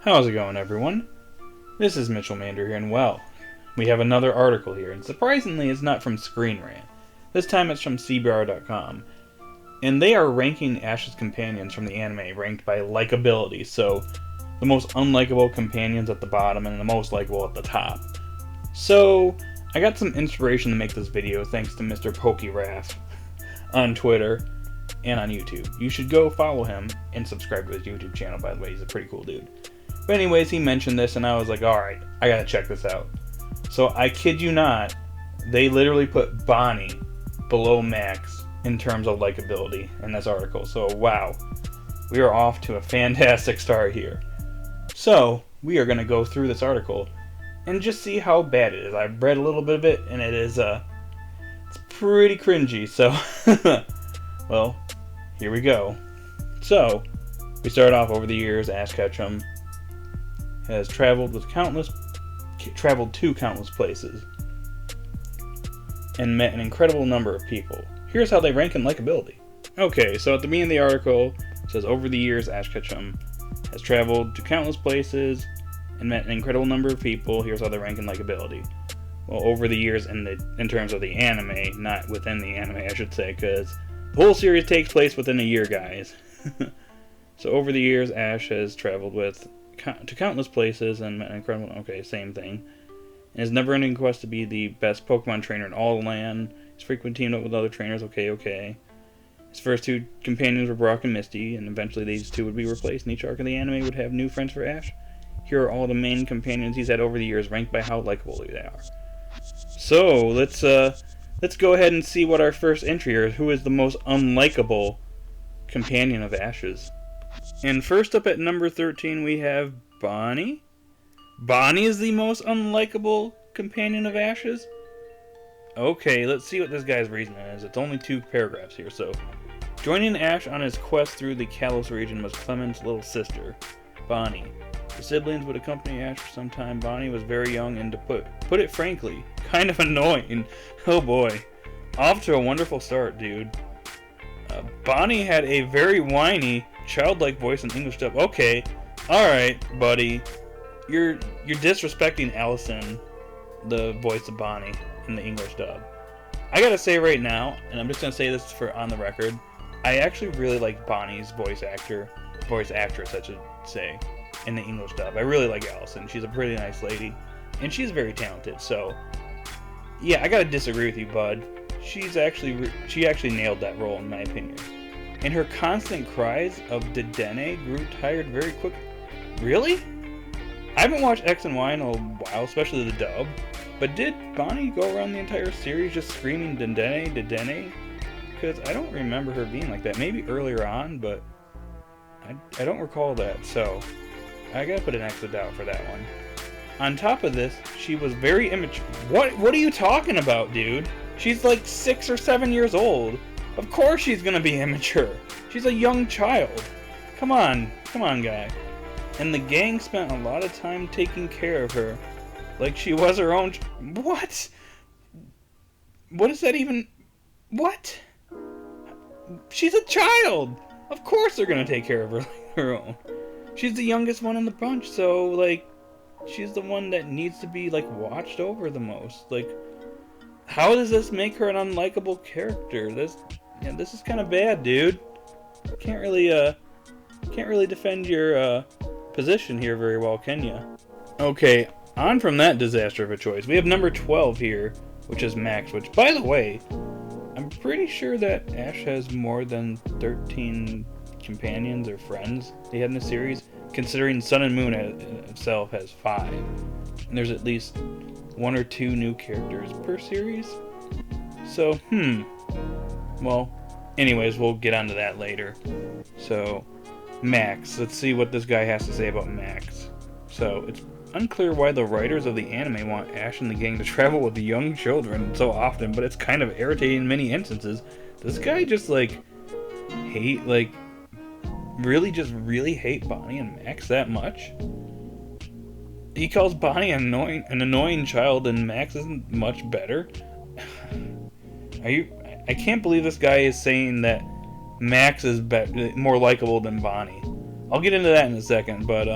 How's it going, everyone? This is Mitchell Mander here, and well, we have another article here, and surprisingly it's not from Screen Rant. This time it's from CBR.com, and they are ranking Ash's companions from the anime, ranked by likability, so the most unlikable companions at the bottom and the most likable at the top. So, I got some inspiration to make this video thanks to Mr. PokeRaf on Twitter and on YouTube. You should go follow him and subscribe to his YouTube channel, by the way, he's a pretty cool dude. But anyways, he mentioned this and I was like, alright, I gotta check this out. So I kid you not, they literally put Bonnie below Max in terms of likability in this article. So wow, we are off to a fantastic start here. So we are gonna go through this article and just see how bad it is. I've read a little bit of it and it is it's pretty cringy. So well, here we go. So we start off. Over the years, Ash Ketchum has traveled to countless places and met an incredible number of people. Here's how they rank in likability. Okay, so at the beginning of the article, it says, over the years, Ash Ketchum has traveled to countless places and met an incredible number of people. Here's how they rank in likability. Well, over the years in terms of the anime, not within the anime, I should say, because the whole series takes place within a year, guys. So over the years, Ash has traveled to countless places and met an incredible... Okay, same thing. And his never-ending quest to be the best Pokemon trainer in all the land. He's frequently teamed up with other trainers. Okay. His first two companions were Brock and Misty, and eventually these two would be replaced, and each arc of the anime would have new friends for Ash. Here are all the main companions he's had over the years, ranked by how likable they are. So, let's go ahead and see what our first entry here is. Who is the most unlikable companion of Ash's? And first up at number 13, we have Bonnie. Bonnie is the most unlikable companion of Ash's? Okay, let's see what this guy's reasoning is. It's only 2 paragraphs here, so... Joining Ash on his quest through the Kalos region was Clement's little sister, Bonnie. The siblings would accompany Ash for some time. Bonnie was very young and, to put it frankly, kind of annoying. Oh boy. Off to a wonderful start, dude. Bonnie had a very whiny, childlike voice in English dub. Okay, alright, buddy. You're disrespecting Allison, the voice of Bonnie, in the English dub. I gotta say right now, and I'm just gonna say this for on the record, I actually really like Bonnie's voice actress, I should say, in the English dub. I really like Allison. She's a pretty nice lady, and she's very talented. So, yeah, I gotta disagree with you, bud. She actually nailed that role, in my opinion. And her constant cries of Dedenne grew tired very quick. Really? I haven't watched X and Y in a while, especially the dub. But did Bonnie go around the entire series just screaming Dedenne, Dedenne? Because I don't remember her being like that. Maybe earlier on, but I don't recall that. So I gotta put an X of doubt for that one. On top of this, she was very immature. What are you talking about, dude? She's like 6 or 7 years old. Of course she's gonna be immature. She's a young child. Come on, guy. And the gang spent a lot of time taking care of her, like she was her own. What? What is that even? What? She's a child. Of course they're gonna take care of her like her own. She's the youngest one in the bunch, so like, she's the one that needs to be like watched over the most. Like, how does this make her an unlikable character? This is kind of bad, dude. Can't really defend your position here very well, can ya? Okay, on from that disaster of a choice, we have number 12 here, which is Max. Which, by the way, I'm pretty sure that Ash has more than 13 companions or friends he had in the series, considering Sun and Moon itself has 5, and there's at least 1 or 2 new characters per series. So, well, anyways, we'll get onto that later. So, Max. Let's see what this guy has to say about Max. So, it's unclear why the writers of the anime want Ash and the gang to travel with young children so often, but it's kind of irritating in many instances. This guy just, really hate Bonnie and Max that much? He calls Bonnie an annoying child, and Max isn't much better? I can't believe this guy is saying that Max is more likable than Bonnie. I'll get into that in a second, but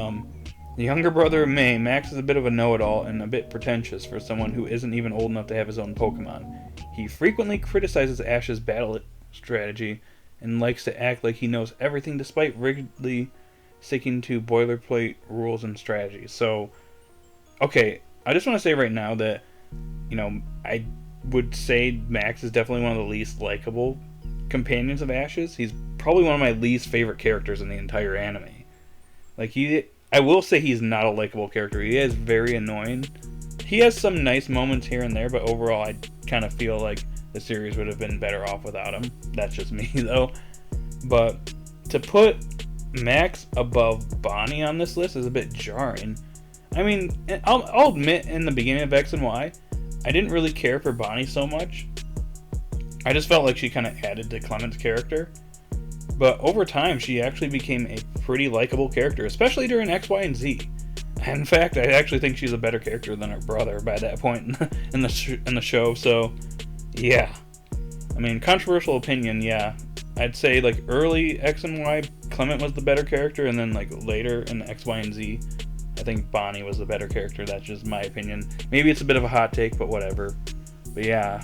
The younger brother of May, Max is a bit of a know-it-all and a bit pretentious for someone who isn't even old enough to have his own Pokemon. He frequently criticizes Ash's battle strategy and likes to act like he knows everything despite rigidly sticking to boilerplate rules and strategies. So, okay, I just want to say right now that, I would say Max is definitely one of the least likable companions of Ash's. He's probably one of my least favorite characters in the entire anime. I will say he's not a likable character. He is very annoying. He has some nice moments here and there, but overall I kind of feel like the series would have been better off without him. That's just me, though. But to put Max above Bonnie on this list is a bit jarring. I mean, I'll admit in the beginning of X and Y, I didn't really care for Bonnie so much. I just felt like she kind of added to Clement's character. But over time, she actually became a pretty likable character, especially during X, Y, and Z. In fact, I actually think she's a better character than her brother by that point in the show. So, yeah. I mean, controversial opinion, yeah. I'd say like early X and Y, Clement was the better character, and then like later in X, Y, and Z, I think Bonnie was the better character. That's just my opinion. Maybe it's a bit of a hot take, but whatever. But yeah,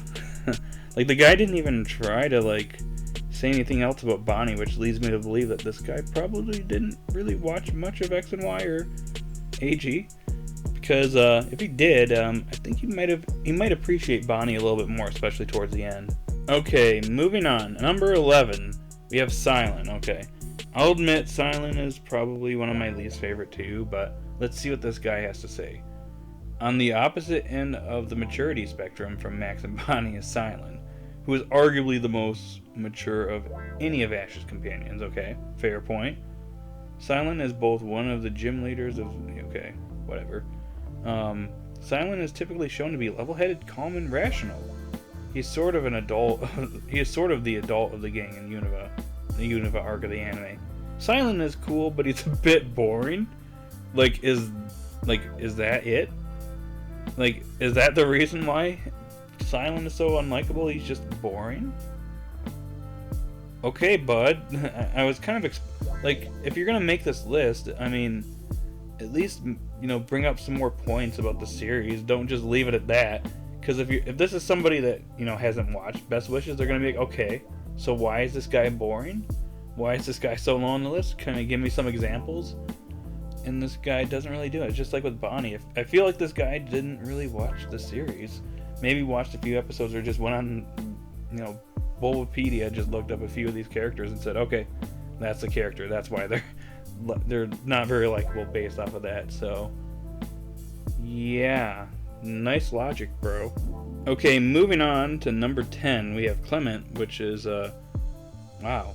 like the guy didn't even try to like say anything else about Bonnie, which leads me to believe that this guy probably didn't really watch much of X and Y or AG, because if he did, I think he might appreciate Bonnie a little bit more, especially towards the end. Okay, moving on. Number 11, we have Silent. Okay, I'll admit Silent is probably one of my least favorite too, but let's see what this guy has to say. On the opposite end of the maturity spectrum from Max and Bonnie is Silent, who is arguably the most mature of any of Ash's companions. Okay, fair point. Silent is both one of the gym leaders of... Okay, whatever. Silent is typically shown to be level-headed, calm, and rational. He's sort of an adult... he is sort of the adult of the gang in Unova, the Unova arc of the anime. Silent is cool, but he's a bit boring. Is that it? Is that the reason why Silent is so unlikable? He's just boring? Okay, bud. I was kind of... if you're gonna make this list, I mean, at least, bring up some more points about the series. Don't just leave it at that. Because if this is somebody that, hasn't watched Best Wishes, they're gonna be like, okay, so why is this guy boring? Why is this guy so low on the list? Can you give me some examples? And this guy doesn't really do it. It's just like with Bonnie. I feel like this guy didn't really watch the series. Maybe watched a few episodes or just went on, Bulbapedia, just looked up a few of these characters and said, okay, that's the character. That's why they're not very likable based off of that. So, yeah. Nice logic, bro. Okay, moving on to number 10, we have Clement, which is, wow.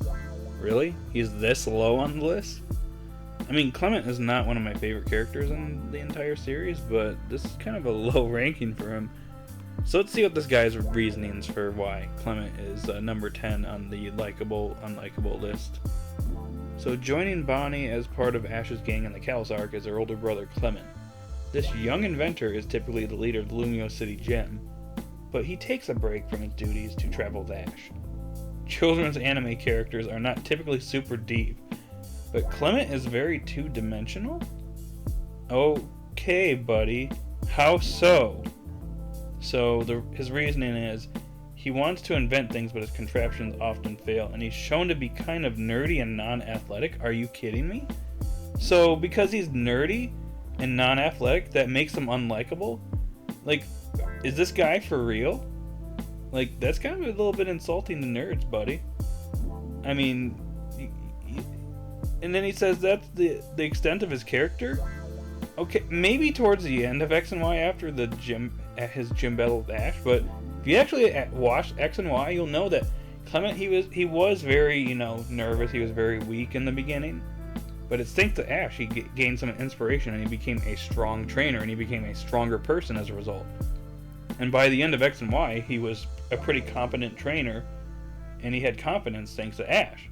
Really? He's this low on the list? I mean, Clement is not one of my favorite characters in the entire series, but this is kind of a low ranking for him. So let's see what this guy's reasonings for why Clement is number 10 on the likable, unlikable list. So joining Bonnie as part of Ash's gang in the Kalos arc is her older brother Clement. This young inventor is typically the leader of the Lumio City Gym, but he takes a break from his duties to travel with Ash. Children's anime characters are not typically super deep, but Clement is very two-dimensional? Okay, buddy. How so? So his reasoning is, he wants to invent things, but his contraptions often fail, and he's shown to be kind of nerdy and non-athletic. Are you kidding me? So because he's nerdy and non-athletic, that makes him unlikable? Is this guy for real? That's kind of a little bit insulting to nerds, buddy. I mean, and then he says that's the extent of his character? Okay, maybe towards the end of X and Y after his gym battle with Ash, but if you actually watched X and Y, you'll know that Clement, he was very, nervous, he was very weak in the beginning, but it's thanks to Ash he gained some inspiration and he became a strong trainer and he became a stronger person as a result. And by the end of X and Y, he was a pretty competent trainer and he had confidence thanks to Ash.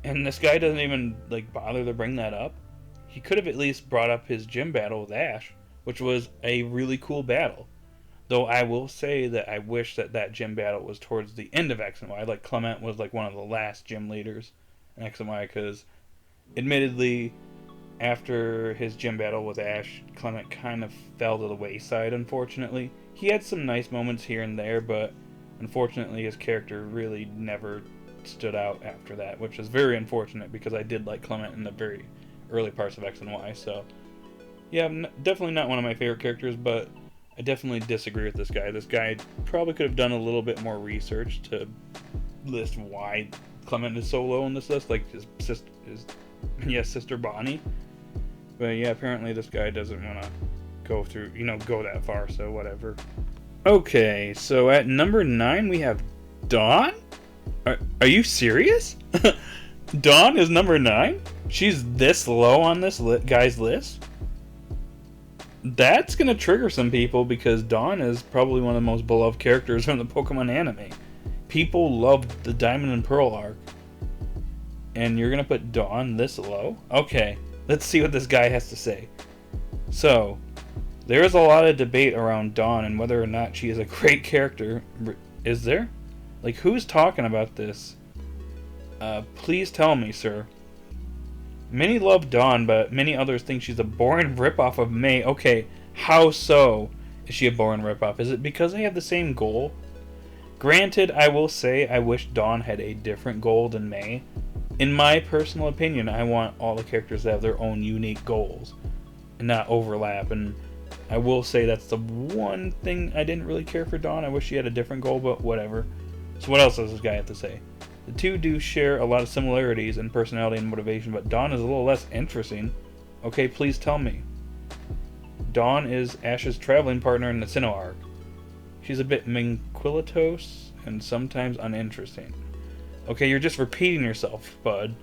And this guy doesn't even bother to bring that up. He could have at least brought up his gym battle with Ash, which was a really cool battle. Though I will say that I wish that gym battle was towards the end of X and Y. Clement was one of the last gym leaders in X and Y, because admittedly, after his gym battle with Ash, Clement kind of fell to the wayside, unfortunately. He had some nice moments here and there, but unfortunately his character really never stood out after that, which is very unfortunate because I did like Clement in the very early parts of X and Y. So, yeah, definitely not one of my favorite characters, but I definitely disagree with this guy. This guy probably could have done a little bit more research to list why Clement is so low on this list, like his sister Bonnie. But yeah, apparently this guy doesn't want to go that far, so whatever. Okay, so at number 9 we have Dawn? Are you serious? Dawn is number 9? She's this low on this guy's list? That's gonna trigger some people because Dawn is probably one of the most beloved characters in the Pokemon anime. People love the Diamond and Pearl arc. And you're gonna put Dawn this low? Okay, let's see what this guy has to say. So, there is a lot of debate around Dawn and whether or not she is a great character. Is there? Like, who's talking about this? Please tell me, sir. Many love Dawn, but many others think she's a boring ripoff of May. Okay, how so is she a boring ripoff? Is it because they have the same goal? Granted, I will say I wish Dawn had a different goal than May. In my personal opinion, I want all the characters to have their own unique goals and not overlap, and I will say that's the one thing I didn't really care for Dawn. I wish she had a different goal, but whatever. So what else does this guy have to say? The two do share a lot of similarities in personality and motivation, but Dawn is a little less interesting. Okay, please tell me. Dawn is Ash's traveling partner in the Sinnoh arc. She's a bit manquilitos and sometimes uninteresting. Okay, you're just repeating yourself, bud.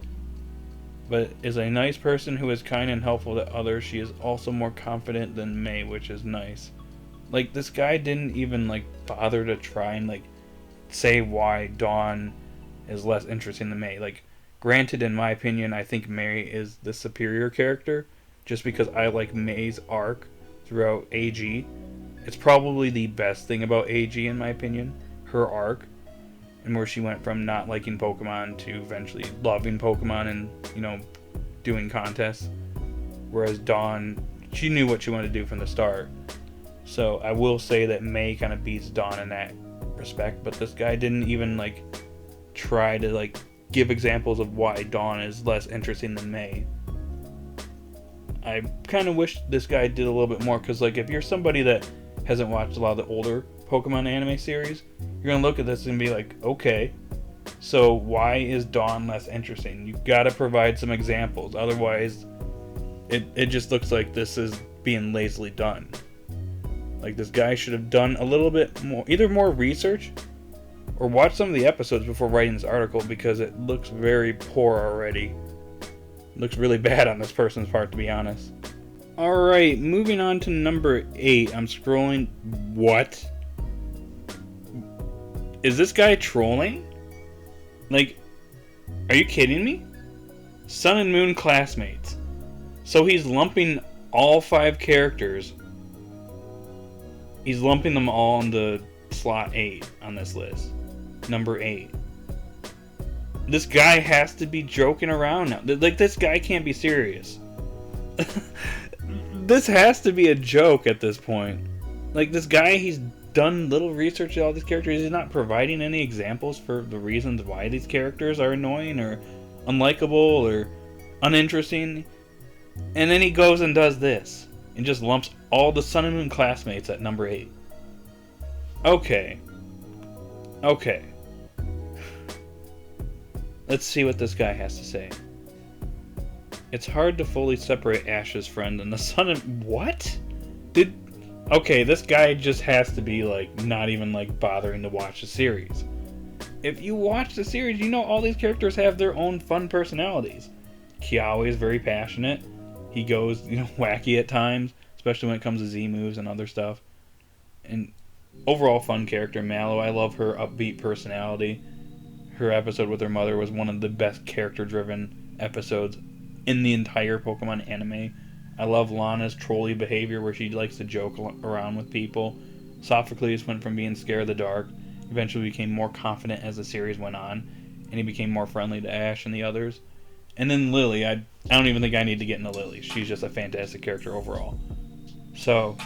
But is a nice person who is kind and helpful to others. She is also more confident than May, which is nice. Like, this guy didn't even, bother to try and, say why Dawn is less interesting than May. Granted, in my opinion, I think May is the superior character, just because I like May's arc throughout AG. It's probably the best thing about AG, in my opinion, her arc, and where she went from not liking Pokemon to eventually loving Pokemon and, doing contests. Whereas Dawn, she knew what she wanted to do from the start. So I will say that May kind of beats Dawn in that respect, but this guy didn't even, try to, give examples of why Dawn is less interesting than May. I kind of wish this guy did a little bit more, because, if you're somebody that hasn't watched a lot of the older Pokemon anime series, you're going to look at this and be like, okay, so why is Dawn less interesting? You've got to provide some examples, otherwise it just looks like this is being lazily done. This guy should have done a little bit more, either more research, or watch some of the episodes before writing this article, because it looks very poor already. It looks really bad on this person's part, to be honest. Alright, moving on to number 8. I'm scrolling. What? Is this guy trolling? Are you kidding me? Sun and Moon classmates. So he's lumping all 5 characters. He's lumping them all into slot 8 on this list. Number 8. This guy has to be joking around now. This guy can't be serious. This has to be a joke at this point. This guy, he's done little research on all these characters. He's not providing any examples for the reasons why these characters are annoying or unlikable or uninteresting. And then he goes and does this. And just lumps all the Sun and Moon classmates at number 8. Okay. Let's see what this guy has to say. It's hard to fully separate Ash's friend and the Sun and... What? Okay, this guy just has to be, not even, bothering to watch the series. If you watch the series, you know all these characters have their own fun personalities. Kiawe is very passionate. He goes, wacky at times, especially when it comes to Z moves and other stuff. And overall fun character. Mallow, I love her upbeat personality. Her episode with her mother was one of the best character-driven episodes in the entire Pokemon anime. I love Lana's trolly behavior where she likes to joke around with people. Sophocles went from being scared of the dark, eventually became more confident as the series went on, and he became more friendly to Ash and the others. And then Lily, I don't even think I need to get into Lily. She's just a fantastic character overall. So,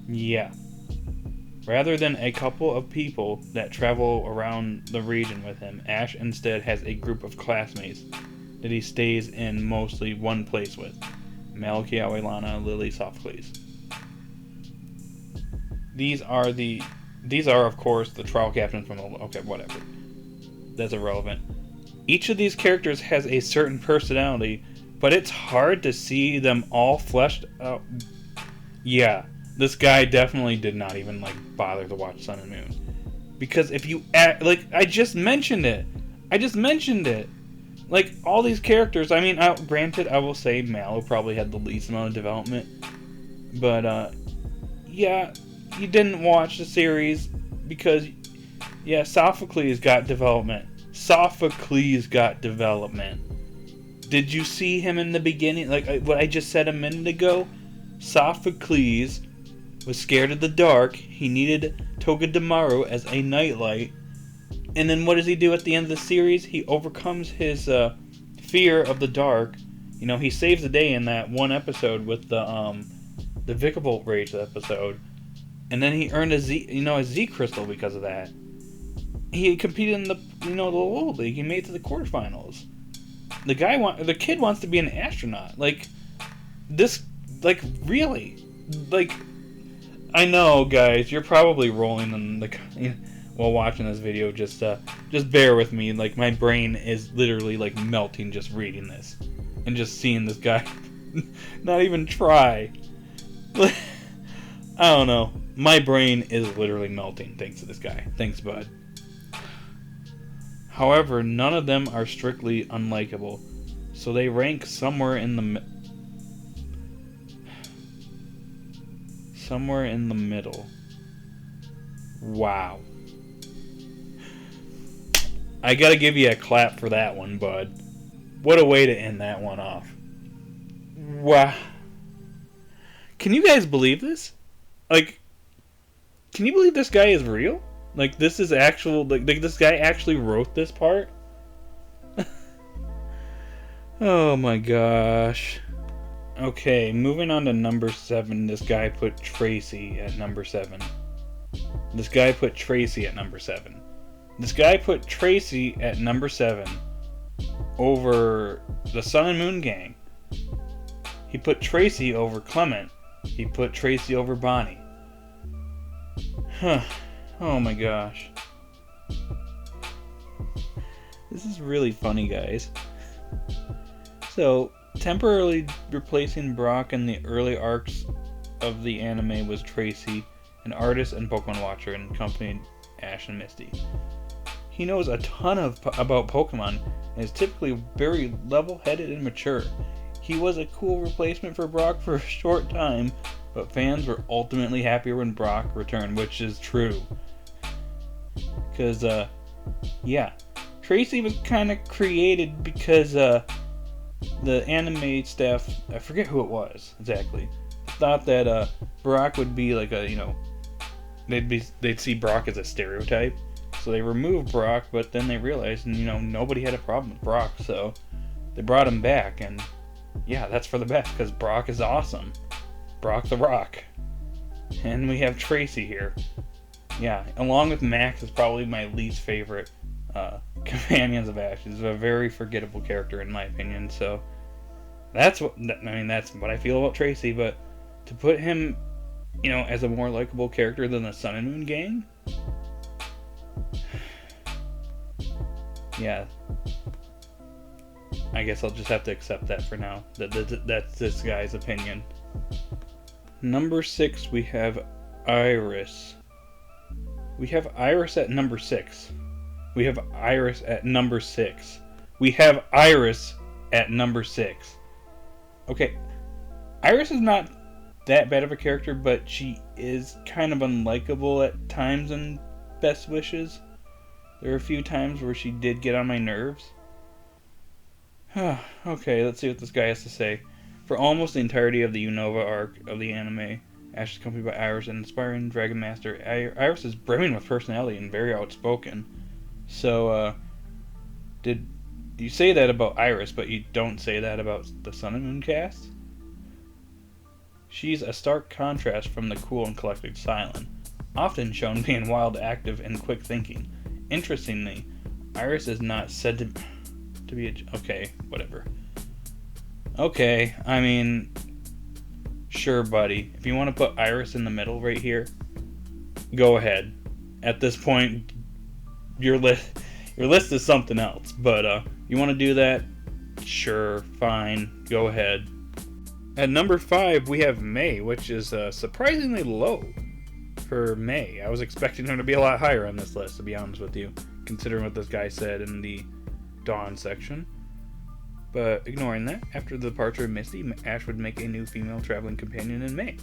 yeah. Rather than a couple of people that travel around the region with him, Ash instead has a group of classmates that he stays in mostly one place with. Maliki, Awelana, Lily, Sophocles. These are of course the trial captains from the... Okay, whatever. That's irrelevant. Each of these characters has a certain personality, but it's hard to see them all fleshed out. Yeah, this guy definitely did not even bother to watch Sun and Moon, because if you I just mentioned it, all these characters. I mean, granted, I will say Mallow probably had the least amount of development, but yeah, you didn't watch the series because yeah, Sophocles got development. Did you see him in the beginning? What I just said a minute ago? Sophocles was scared of the dark. He needed Togedemaru as a nightlight. And then what does he do at the end of the series? He overcomes his fear of the dark. You know, he saves the day in that one episode with the Vikavolt Rage episode. And then he earned a Z crystal because of that. He competed in the World League. He made it to the quarterfinals. The kid wants to be an astronaut. Really. I know, guys, you're probably rolling in while watching this video. Just bear with me. My brain is literally melting just reading this and just seeing this guy not even try. I don't know. My brain is literally melting thanks to this guy. Thanks, bud. However, none of them are strictly unlikable, so they rank somewhere in the middle. Wow. I gotta give you a clap for that one, bud. What a way to end that one off. Wow. Can you guys believe this? Can you believe this guy is real? This is actual... this guy actually wrote this part? Oh my gosh. Okay, moving on to number 7. This guy put Tracy at number 7. This guy put Tracy at number 7 over the Sun and Moon Gang. He put Tracy over Clement. He put Tracy over Bonnie. Huh. Oh my gosh. This is really funny, guys. So, temporarily replacing Brock in the early arcs of the anime was Tracy, an artist and Pokemon watcher, and accompanied Ash and Misty. He knows a ton about Pokemon and is typically very level-headed and mature. He was a cool replacement for Brock for a short time, but fans were ultimately happier when Brock returned, which is true. Because, yeah. Tracy was kind of created because, the anime staff, I forget who it was, exactly, thought that, Brock would be they'd see Brock as a stereotype. So they removed Brock, but then they realized, nobody had a problem with Brock, so they brought him back, and yeah, that's for the best, because Brock is awesome. Brock the Rock. And we have Tracy here. Yeah, along with Max is probably my least favorite companions of Ash. He's a very forgettable character in my opinion, so that's what I feel about Tracy, but to put him, as a more likable character than the Sun and Moon Gang? Yeah. I guess I'll just have to accept that for now. That's this guy's opinion. Number 6, we have Iris. We have Iris at number 6. We have Iris at number 6. We have Iris at number 6. Okay, Iris is not that bad of a character, but she is kind of unlikable at times in Best Wishes. There are a few times where she did get on my nerves. Okay, let's see what this guy has to say. For almost the entirety of the Unova arc of the anime, Ash is accompanied by Iris, an inspiring Dragon Master. Iris is brimming with personality and very outspoken. So, did You say that about Iris, but you don't say that about the Sun and Moon cast? She's a stark contrast from the cool and collected Cylon, often shown being wild, active, and quick thinking. Interestingly, Iris is not said to be a... Okay, whatever. Okay, I mean... Sure, buddy. If you want to put Iris in the middle right here, go ahead. At this point, your list is something else. But you want to do that? Sure, fine. Go ahead. At number 5, we have May, which is surprisingly low for May. I was expecting her to be a lot higher on this list, to be honest with you, considering what this guy said in the Dawn section. But ignoring that, after the departure of Misty, Ash would make a new female traveling companion in May.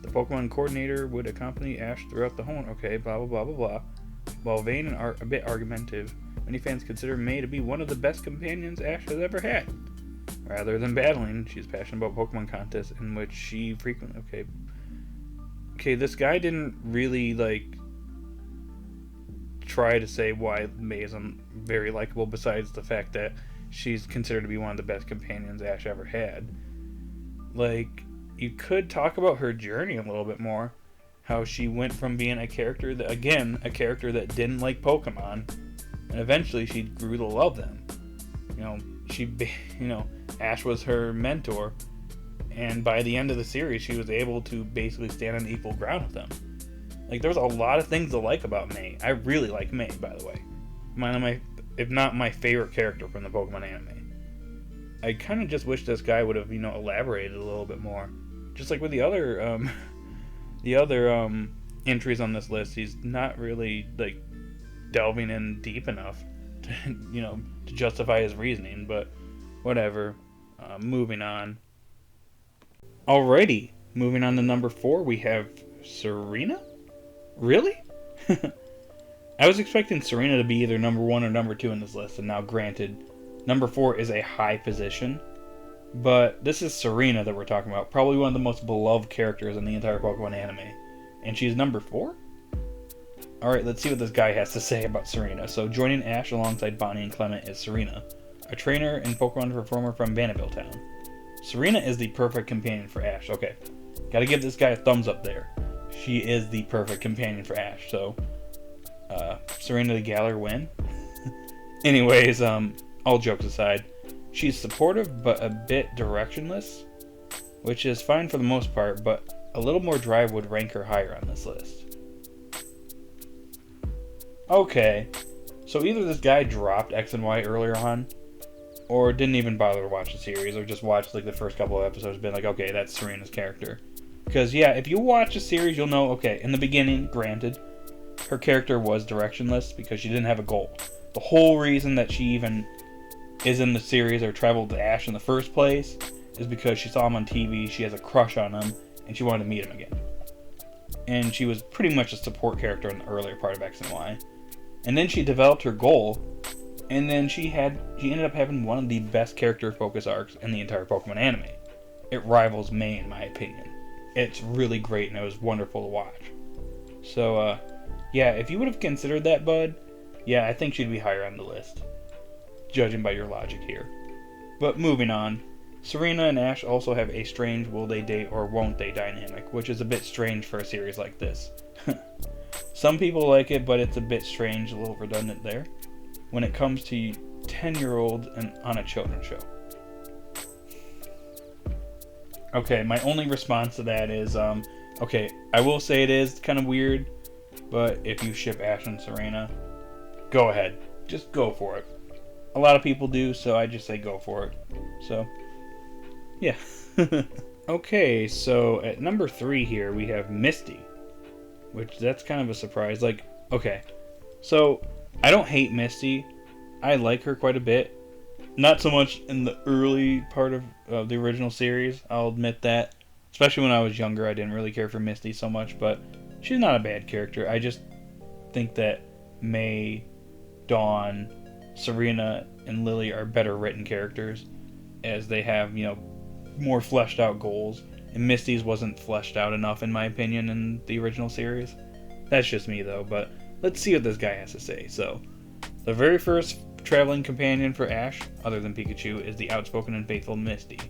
The Pokemon coordinator would accompany Ash throughout the whole... Okay, blah blah blah blah blah. While vain and a bit argumentative, many fans consider May to be one of the best companions Ash has ever had. Rather than battling, she's passionate about Pokemon contests in which she frequently... Okay, this guy didn't really, try to say why May is very likable, besides the fact that she's considered to be one of the best companions Ash ever had. You could talk about her journey a little bit more. How she went from being a character that didn't like Pokemon, and eventually she grew to love them. Ash was her mentor, and by the end of the series, she was able to basically stand on equal ground with them. There's a lot of things to like about May. I really like May, by the way. One of my, if not my favorite character from the Pokemon anime. I kind of just wish this guy would have, elaborated a little bit more. Just like with the other entries on this list, he's not really, delving in deep enough to, to justify his reasoning, but whatever. Moving on. Alrighty, moving on to number 4, we have Serena? Really? I was expecting Serena to be either number 1 or number 2 in this list, and now granted, number 4 is a high position, but this is Serena that we're talking about, probably one of the most beloved characters in the entire Pokemon anime, and she's number 4? Alright, let's see what this guy has to say about Serena. So, joining Ash alongside Bonnie and Clement is Serena, a trainer and Pokemon performer from Vanderbilt Town. Serena is the perfect companion for Ash. Okay, gotta give this guy a thumbs up there. She is the perfect companion for Ash, so Serena the Galar win. Anyways, all jokes aside, she's supportive but a bit directionless, which is fine for the most part, but a little more drive would rank her higher on this list. Okay, so either this guy dropped X and Y earlier on, or didn't even bother to watch the series, or just watched the first couple of episodes and been like, okay, that's Serena's character. Because, yeah, if you watch the series, you'll know, okay, in the beginning, granted, her character was directionless because she didn't have a goal. The whole reason that she even is in the series or traveled to Ash in the first place is because she saw him on TV, she has a crush on him, and she wanted to meet him again. And she was pretty much a support character in the earlier part of X and Y. And then she developed her goal, and then she ended up having one of the best character focus arcs in the entire Pokemon anime. It rivals May in my opinion. It's really great and it was wonderful to watch. So, yeah, if you would have considered that, bud, yeah, I think she'd be higher on the list, judging by your logic here. But moving on, Serena and Ash also have a strange will they date or won't they dynamic, which is a bit strange for a series like this. Some people like it, but it's a bit strange, a little redundant there, when it comes to 10-year-olds and on a children's show. Okay, my only response to that is, okay, I will say it is kind of weird, but if you ship Ash and Serena, go ahead. Just go for it. A lot of people do, so I just say go for it. So, yeah. Okay, so at number 3 here, we have Misty, which that's kind of a surprise. Okay, so I don't hate Misty. I like her quite a bit. Not so much in the early part of the original series, I'll admit that. Especially when I was younger, I didn't really care for Misty so much, but she's not a bad character. I just think that May, Dawn, Serena, and Lily are better written characters, as they have, more fleshed out goals. And Misty's wasn't fleshed out enough, in my opinion, in the original series. That's just me, though, but let's see what this guy has to say. So, the very first traveling companion for Ash, other than Pikachu, is the outspoken and faithful Misty.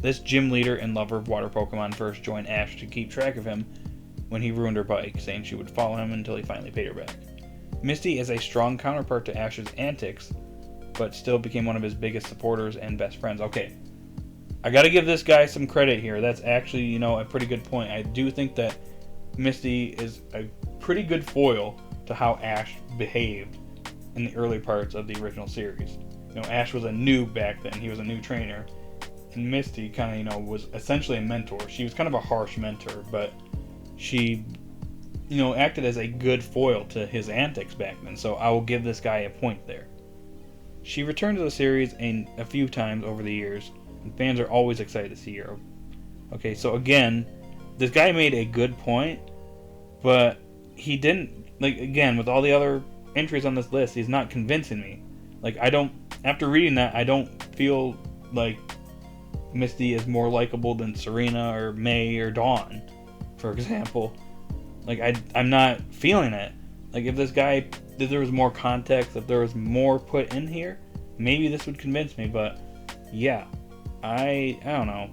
This gym leader and lover of water Pokemon first joined Ash to keep track of him when he ruined her bike, saying she would follow him until he finally paid her back. Misty is a strong counterpart to Ash's antics, but still became one of his biggest supporters and best friends. Okay, I gotta give this guy some credit here. That's actually, a pretty good point. I do think that Misty is a pretty good foil to how Ash behaved in the early parts of the original series. Ash was a noob back then. He was a new trainer. And Misty kind of, was essentially a mentor. She was kind of a harsh mentor, but she, acted as a good foil to his antics back then. So I will give this guy a point there. She returned to the series a few times over the years, and fans are always excited to see her. Okay, so again, this guy made a good point, but he didn't, again, with all the other entries on this list, he's not convincing me. After reading that, I don't feel like Misty is more likable than Serena or May or Dawn, for example. I'm not feeling it. If there was more context, if there was more put in here, maybe this would convince me, but yeah, I don't know.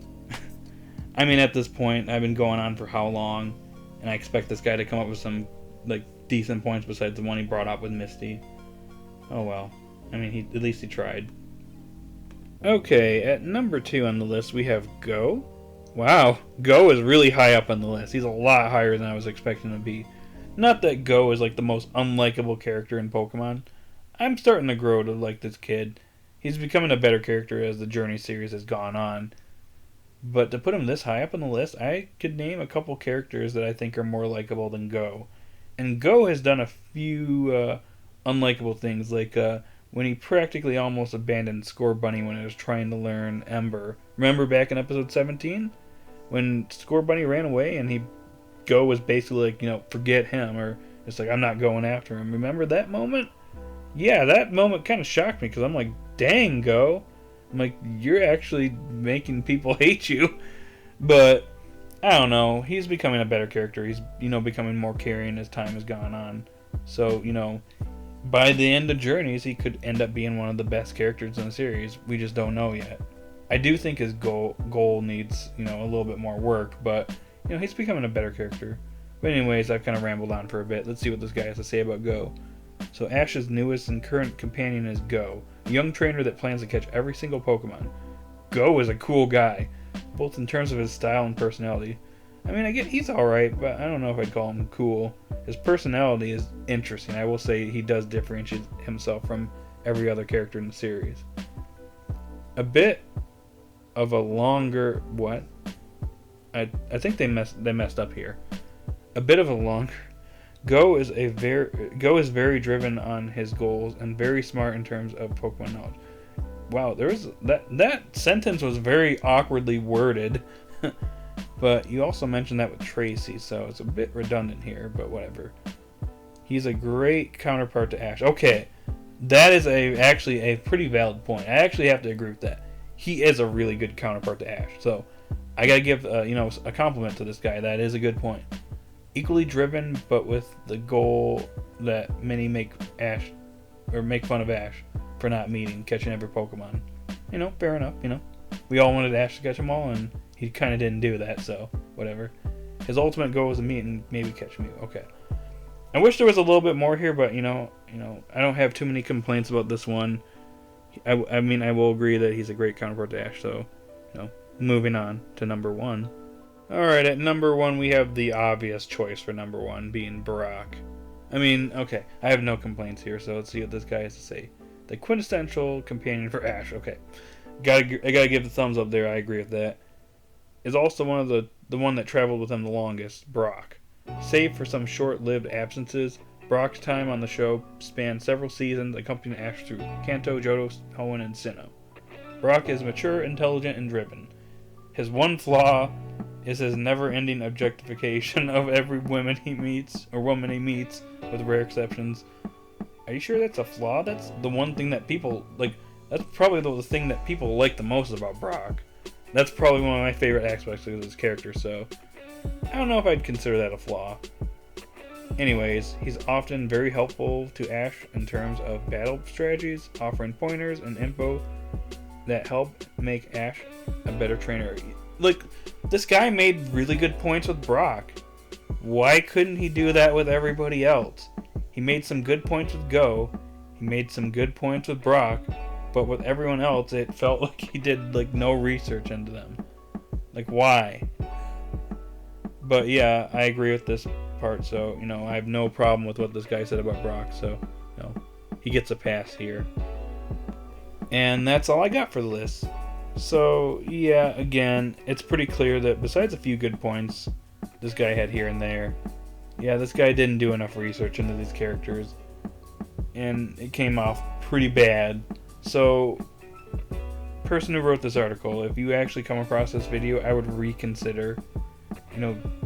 I mean, at this point, I've been going on for how long, and I expect this guy to come up with some, decent points besides the one he brought up with Misty. Oh well. I mean, at least he tried. Okay, at number 2 on the list, we have Go. Wow, Go is really high up on the list. He's a lot higher than I was expecting to be. Not that Go is, the most unlikable character in Pokemon. I'm starting to grow to like this kid. He's becoming a better character as the Journey series has gone on. But to put him this high up on the list, I could name a couple characters that I think are more likable than Go. And Go has done a few unlikable things, when he practically almost abandoned Scorbunny when he was trying to learn Ember. Remember back in episode 17? When Scorbunny ran away and Go was basically forget him, or it's I'm not going after him. Remember that moment? Yeah, that moment kind of shocked me, because I'm like, dang, Go. I'm like, you're actually making people hate you. But, I don't know. He's becoming a better character. He's, becoming more caring as time has gone on. So, by the end of Journeys, he could end up being one of the best characters in the series. We just don't know yet. I do think his goal needs, a little bit more work, but, he's becoming a better character. But anyways, I've kind of rambled on for a bit. Let's see what this guy has to say about Go. So Ash's newest and current companion is Go, a young trainer that plans to catch every single Pokemon. Go is a cool guy, both in terms of his style and personality. I mean, I get he's alright, but I don't know if I'd call him cool. His personality is interesting. I will say he does differentiate himself from every other character in the series. A bit of a longer... What? I think they messed up here. A bit of a longer... Go is very driven on his goals and very smart in terms of Pokemon knowledge. Wow, that sentence was very awkwardly worded. But you also mentioned that with Tracy, so it's a bit redundant here, but whatever. He's a great counterpart to Ash. Okay, that is actually a pretty valid point. I actually have to agree with that. He is a really good counterpart to Ash, so I gotta give a compliment to this guy. That is a good point. Equally driven, but with the goal that many make fun of Ash for not catching every Pokemon. Fair enough. We all wanted Ash to catch them all, and he kind of didn't do that, so whatever. His ultimate goal was to meet and maybe catch Mew. Okay. I wish there was a little bit more here, but I don't have too many complaints about this one. I mean, I will agree that he's a great counterpart to Ash, so moving on to number 1. Alright, at number 1 we have the obvious choice for number 1, being Brock. I mean, okay, I have no complaints here, so let's see what this guy has to say. The quintessential companion for Ash. Okay, I gotta give the thumbs up there. I agree with that. Is also one of the one that traveled with him the longest, Brock. Save for some short-lived absences, Brock's time on the show spanned several seasons, accompanying Ash through Kanto, Johto, Hoenn, and Sinnoh. Brock is mature, intelligent, and driven. His one flaw is his never-ending objectification of every woman he meets, with rare exceptions. Are you sure that's a flaw? That's the one thing that people, that's probably the thing that people like the most about Brock. That's probably one of my favorite aspects of his character, so I don't know if I'd consider that a flaw. Anyways, he's often very helpful to Ash in terms of battle strategies, offering pointers and info that help make Ash a better trainer. Like, this guy made really good points with Brock. Why couldn't he do that with everybody else? He made some good points with Go. He made some good points with Brock. But with everyone else, it felt like he did like no research into them. Like, why? But yeah, I agree with this part. So, I have no problem with what this guy said about Brock. So, he gets a pass here. And that's all I got for the list. So, yeah, again, it's pretty clear that besides a few good points this guy had here and there, yeah, this guy didn't do enough research into these characters. And it came off pretty bad. So, person who wrote this article, if you actually come across this video, I would reconsider,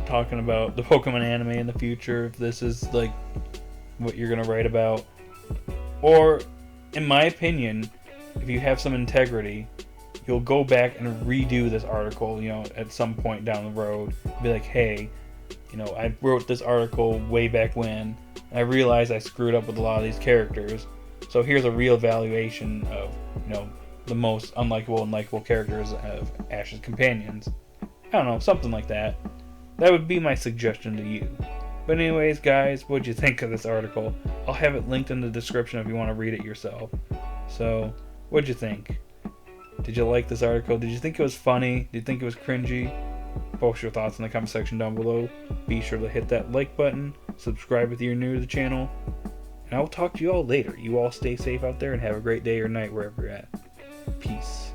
talking about the Pokemon anime in the future, if this is, like, what you're going to write about. Or, in my opinion, if you have some integrity, you'll go back and redo this article, at some point down the road. Be like, hey, I wrote this article way back when, and I realized I screwed up with a lot of these characters. So here's a real evaluation of, the most unlikable and likable characters of Ash's companions. I don't know, something like that. That would be my suggestion to you. But anyways, guys, what'd you think of this article? I'll have it linked in the description if you want to read it yourself. So, what'd you think? Did you like this article? Did you think it was funny? Did you think it was cringy? Post your thoughts in the comment section down below. Be sure to hit that like button. Subscribe if you're new to the channel. And I will talk to you all later. You all stay safe out there and have a great day or night wherever you're at. Peace.